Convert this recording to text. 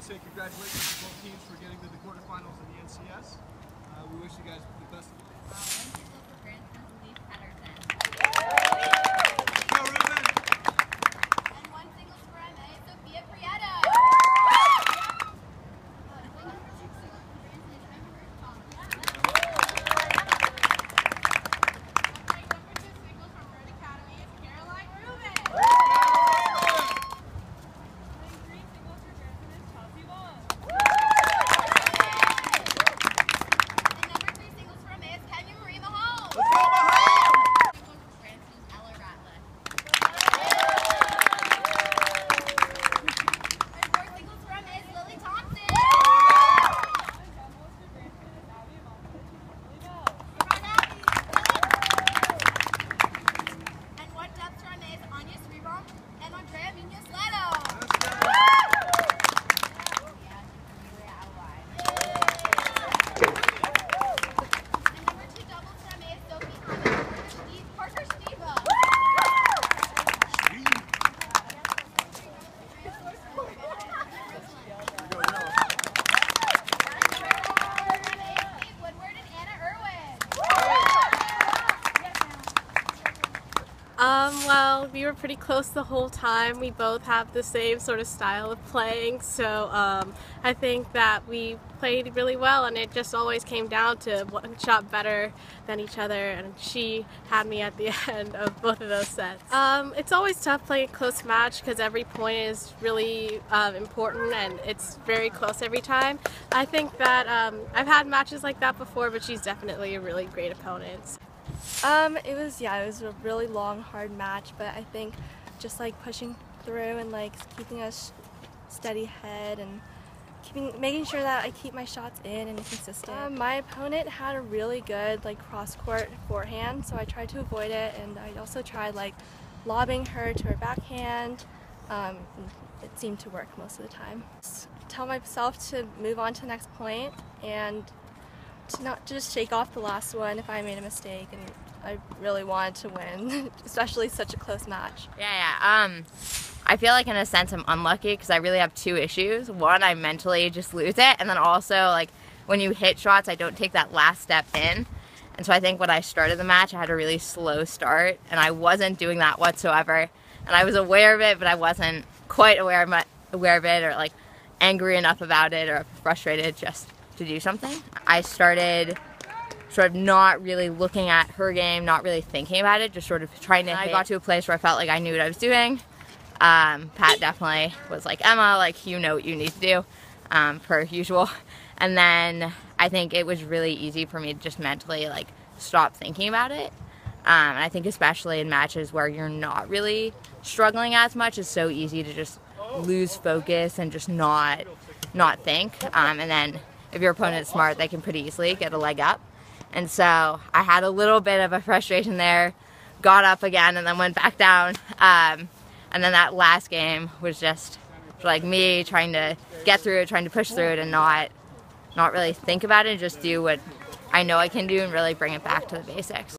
say congratulations to both teams for getting to the quarterfinals in the NCS. We wish you guys the best of luck. Well, we were pretty close the whole time. We both have the same sort of style of playing, so I think that we played really well, and it just always came down to one shot better than each other, and she had me at the end of both of those sets. It's always tough playing a close match because every point is really important, and it's very close every time. I think that I've had matches like that before, but she's definitely a really great opponent. It was a really long, hard match, but I think just like pushing through and like keeping a steady head and making sure that I keep my shots in and consistent. My opponent had a really good like cross-court forehand, so I tried to avoid it, and I also tried like lobbing her to her backhand. It seemed to work most of the time. Just tell myself to move on to the next point and to not just shake off the last one if I made a mistake, and I really wanted to win, especially such a close match. Yeah. I feel like in a sense I'm unlucky because I really have two issues. One, I mentally just lose it, and then also like when you hit shots, I don't take that last step in. And so I think when I started the match, I had a really slow start, and I wasn't doing that whatsoever. And I was aware of it, but I wasn't quite aware of it, or like angry enough about it, or frustrated just to do something. I started sort of not really looking at her game, not really thinking about it, just sort of trying to hit. I got to a place where I felt like I knew what I was doing. Pat definitely was like, Emma, like, you know what you need to do, per usual. And then I think it was really easy for me to just mentally like stop thinking about it. And I think especially in matches where you're not really struggling as much, it's so easy to just lose focus and just not think. And then if your opponent's smart, they can pretty easily get a leg up. And so I had a little bit of a frustration there, got up again, and then went back down. And then that last game was just like me trying to get through it, trying to push through it, and not really think about it, and just do what I know I can do and really bring it back to the basics.